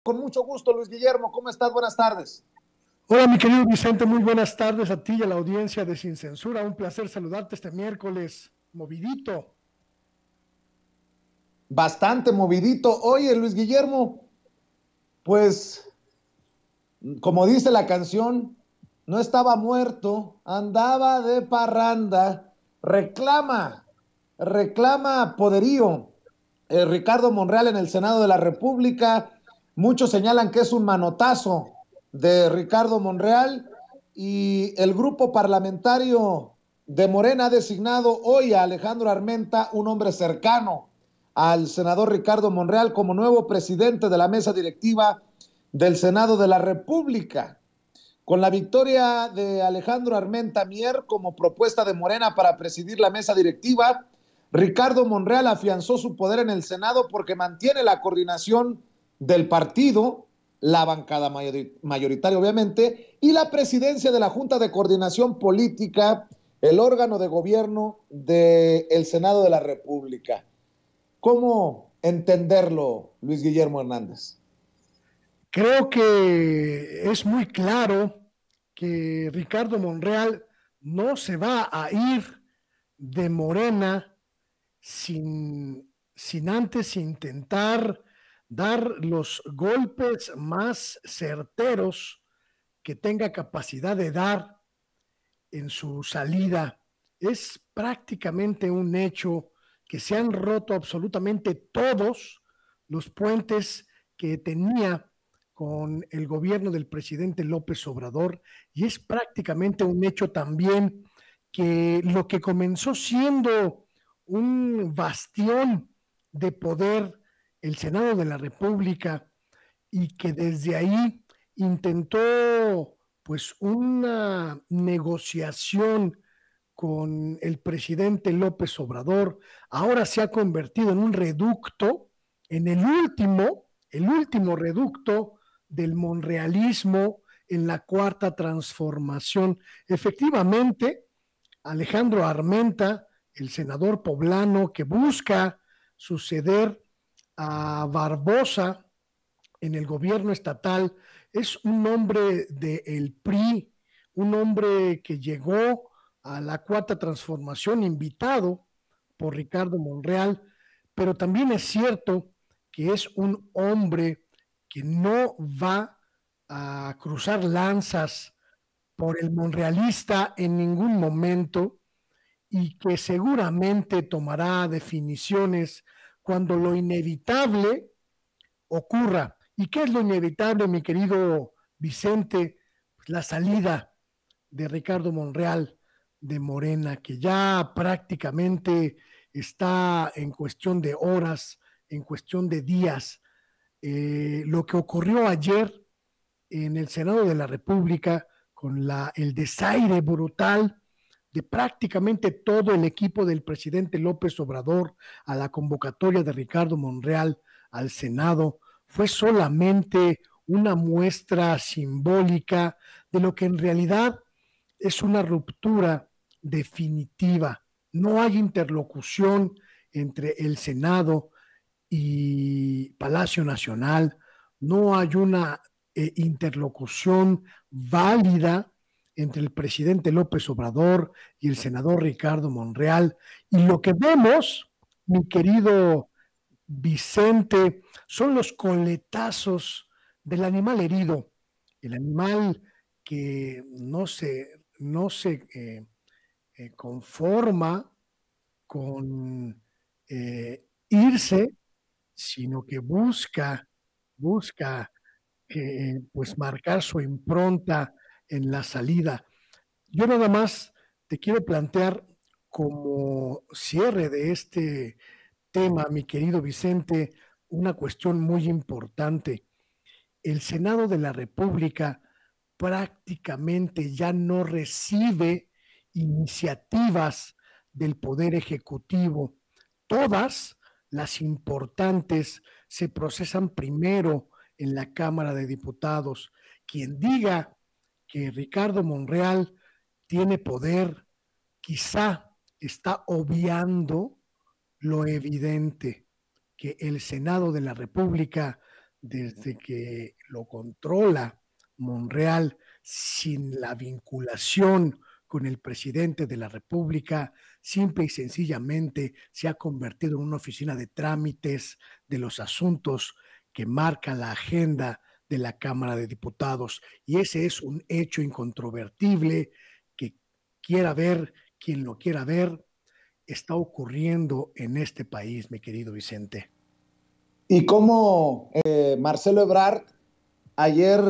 Con mucho gusto, Luis Guillermo. ¿Cómo estás? Buenas tardes. Hola, mi querido Vicente, muy buenas tardes a ti y a la audiencia de Sin Censura. Un placer saludarte este miércoles, movidito. Bastante movidito. Oye, Luis Guillermo, pues como dice la canción, no estaba muerto, andaba de parranda, reclama poderío. Ricardo Monreal en el Senado de la República. Muchos señalan que es un manotazo de Ricardo Monreal y el grupo parlamentario de Morena ha designado hoy a Alejandro Armenta, un hombre cercano al senador Ricardo Monreal, como nuevo presidente de la mesa directiva del Senado de la República. Con la victoria de Alejandro Armenta Mier como propuesta de Morena para presidir la mesa directiva, Ricardo Monreal afianzó su poder en el Senado porque mantiene la coordinación del partido, la bancada mayoritaria obviamente, y la presidencia de la Junta de Coordinación Política, el órgano de gobierno del Senado de la República. ¿Cómo entenderlo, Luis Guillermo Hernández? Creo que es muy claro que Ricardo Monreal no se va a ir de Morena sin antes intentar dar los golpes más certeros que tenga capacidad de dar en su salida. Es prácticamente un hecho que se han roto absolutamente todos los puentes que tenía con el gobierno del presidente López Obrador, y es prácticamente un hecho también que lo que comenzó siendo un bastión de poder, el Senado de la República, y que desde ahí intentó pues una negociación con el presidente López Obrador, ahora se ha convertido en un reducto, en el último reducto del monrealismo en la cuarta transformación. Efectivamente, Alejandro Armenta, el senador poblano que busca suceder a Barbosa en el gobierno estatal, es un hombre del PRI, un hombre que llegó a la cuarta transformación invitado por Ricardo Monreal, pero también es cierto que es un hombre que no va a cruzar lanzas por el monrealista en ningún momento y que seguramente tomará definiciones cuando lo inevitable ocurra. ¿Y qué es lo inevitable, mi querido Vicente? Pues la salida de Ricardo Monreal de Morena, que ya prácticamente está en cuestión de horas, en cuestión de días. Lo que ocurrió ayer en el Senado de la República con el desaire brutal de prácticamente todo el equipo del presidente López Obrador a la convocatoria de Ricardo Monreal al Senado fue solamente una muestra simbólica de lo que en realidad es una ruptura definitiva. No hay interlocución entre el Senado y Palacio Nacional, no hay una interlocución válida entre el presidente López Obrador y el senador Ricardo Monreal. Y lo que vemos, mi querido Vicente, son los coletazos del animal herido, el animal que no se conforma con irse, sino que busca pues marcar su impronta en la salida. Yo nada más te quiero plantear como cierre de este tema, mi querido Vicente, una cuestión muy importante. El Senado de la República prácticamente ya no recibe iniciativas del Poder Ejecutivo. Todas las importantes se procesan primero en la Cámara de Diputados. Quien diga que Ricardo Monreal tiene poder, quizá está obviando lo evidente, que el Senado de la República desde que lo controla Monreal sin la vinculación con el presidente de la República, simple y sencillamente se ha convertido en una oficina de trámites de los asuntos que marca la agenda de la Cámara de Diputados. Y ese es un hecho incontrovertible que quiera ver quien lo quiera ver, está ocurriendo en este país, mi querido Vicente. Y cómo Marcelo Ebrard ayer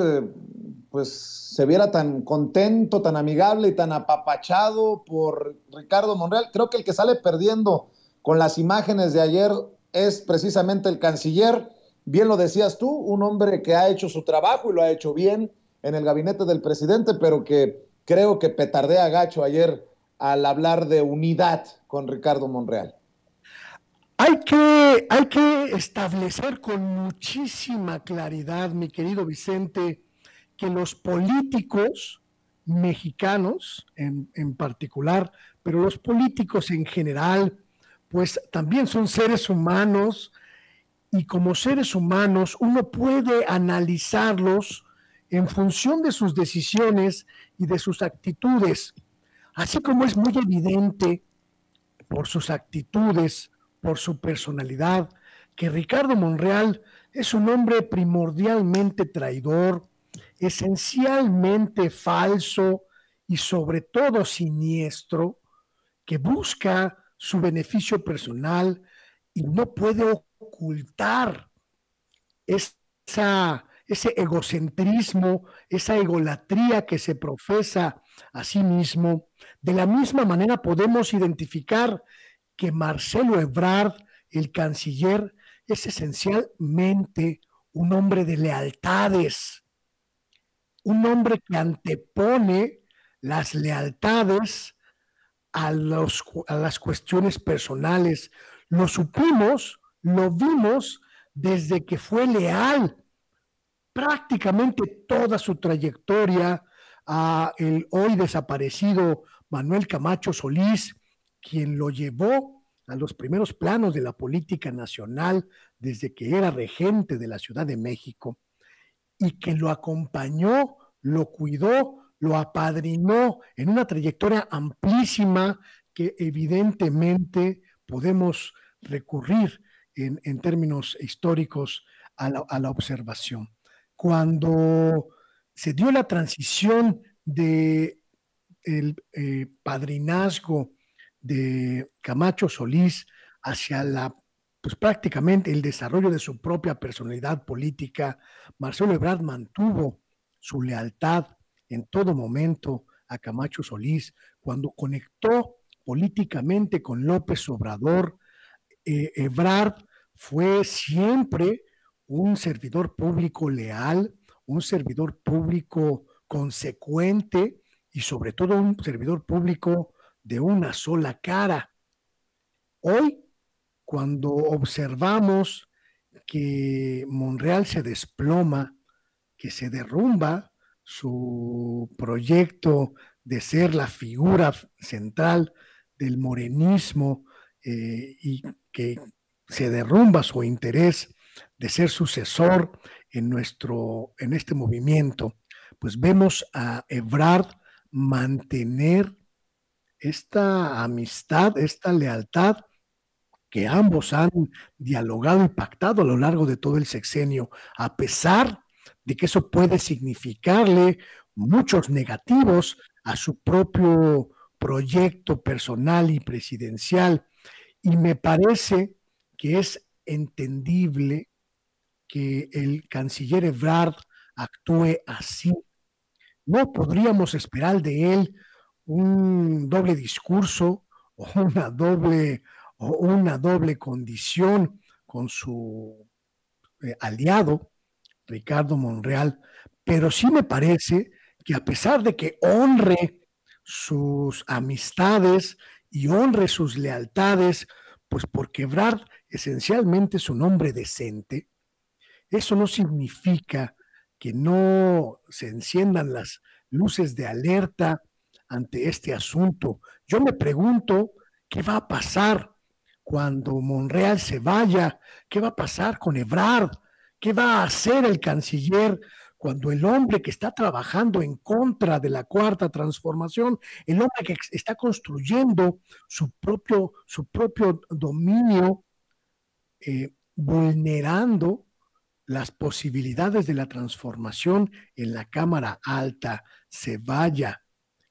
pues se viera tan contento, tan amigable y tan apapachado por Ricardo Monreal. Creo que el que sale perdiendo con las imágenes de ayer es precisamente el canciller. Bien lo decías tú, un hombre que ha hecho su trabajo y lo ha hecho bien en el gabinete del presidente, pero que creo que petardea gacho ayer al hablar de unidad con Ricardo Monreal. Hay que establecer con muchísima claridad, mi querido Vicente, que los políticos mexicanos en particular, pero los políticos en general, pues también son seres humanos y como seres humanos uno puede analizarlos en función de sus decisiones y de sus actitudes, así como es muy evidente por sus actitudes, por su personalidad, que Ricardo Monreal es un hombre primordialmente traidor, esencialmente falso y sobre todo siniestro, que busca su beneficio personal y no puede ocultar ese egocentrismo, esa egolatría que se profesa a sí mismo. De la misma manera podemos identificar que Marcelo Ebrard, el canciller, es esencialmente un hombre de lealtades, un hombre que antepone las lealtades a las cuestiones personales. Lo supimos, lo vimos desde que fue leal prácticamente toda su trayectoria a el hoy desaparecido Manuel Camacho Solís, quien lo llevó a los primeros planos de la política nacional desde que era regente de la Ciudad de México y que lo acompañó, lo cuidó, lo apadrinó en una trayectoria amplísima que evidentemente podemos recurrir en términos históricos a la observación. Cuando se dio la transición de el padrinazgo de Camacho Solís hacia pues prácticamente el desarrollo de su propia personalidad política, Marcelo Ebrard mantuvo su lealtad en todo momento a Camacho Solís. Cuando conectó políticamente con López Obrador, Ebrard fue siempre un servidor público leal, un servidor público consecuente y sobre todo un servidor público de una sola cara. Hoy, cuando observamos que Monreal se desploma, que se derrumba su proyecto de ser la figura central del morenismo y que se derrumba su interés de ser sucesor en este movimiento, pues vemos a Ebrard mantener esta amistad, esta lealtad que ambos han dialogado y pactado a lo largo de todo el sexenio, a pesar de que eso puede significarle muchos negativos a su propio proyecto personal y presidencial. Y me parece que es entendible que el canciller Ebrard actúe así. No podríamos esperar de él un doble discurso o una doble condición con su aliado, Ricardo Monreal, pero sí me parece que a pesar de que honre sus amistades y honre sus lealtades, pues por quebrar esencialmente su nombre decente, eso no significa que no se enciendan las luces de alerta ante este asunto. Yo me pregunto qué va a pasar cuando Monreal se vaya, qué va a pasar con Ebrard, ¿Qué va a hacer el canciller cuando el hombre que está trabajando en contra de la cuarta transformación, el hombre que está construyendo su propio dominio, vulnerando las posibilidades de la transformación en la Cámara Alta, se vaya?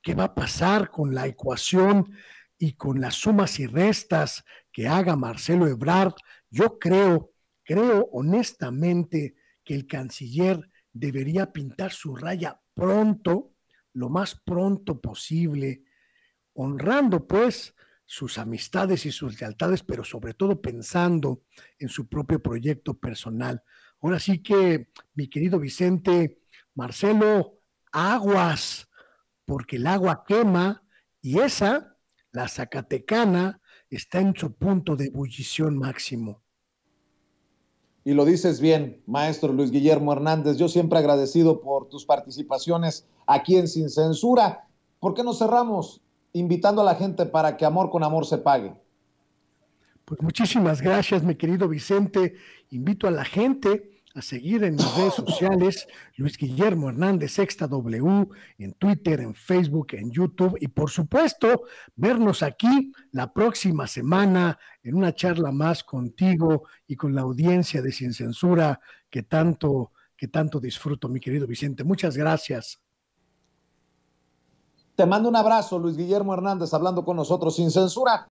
¿Qué va a pasar con la ecuación y con las sumas y restas que haga Marcelo Ebrard? Yo creo honestamente que el canciller debería pintar su raya pronto, lo más pronto posible, honrando pues sus amistades y sus lealtades, pero sobre todo pensando en su propio proyecto personal. Ahora sí que, mi querido Vicente, Marcelo, aguas, porque el agua quema y esa, la Zacatecana, está en su punto de ebullición máximo. Y lo dices bien, maestro Luis Guillermo Hernández. Yo siempre agradecido por tus participaciones aquí en Sin Censura. ¿Por qué no cerramos invitando a la gente para que amor con amor se pague? Pues muchísimas gracias, mi querido Vicente. Invito a la gente a seguir en mis redes sociales, Luis Guillermo Hernández Sexta W, en Twitter, en Facebook, en YouTube y por supuesto, vernos aquí la próxima semana en una charla más contigo y con la audiencia de Sin Censura que tanto disfruto, mi querido Vicente. Muchas gracias. Te mando un abrazo, Luis Guillermo Hernández, hablando con nosotros Sin Censura.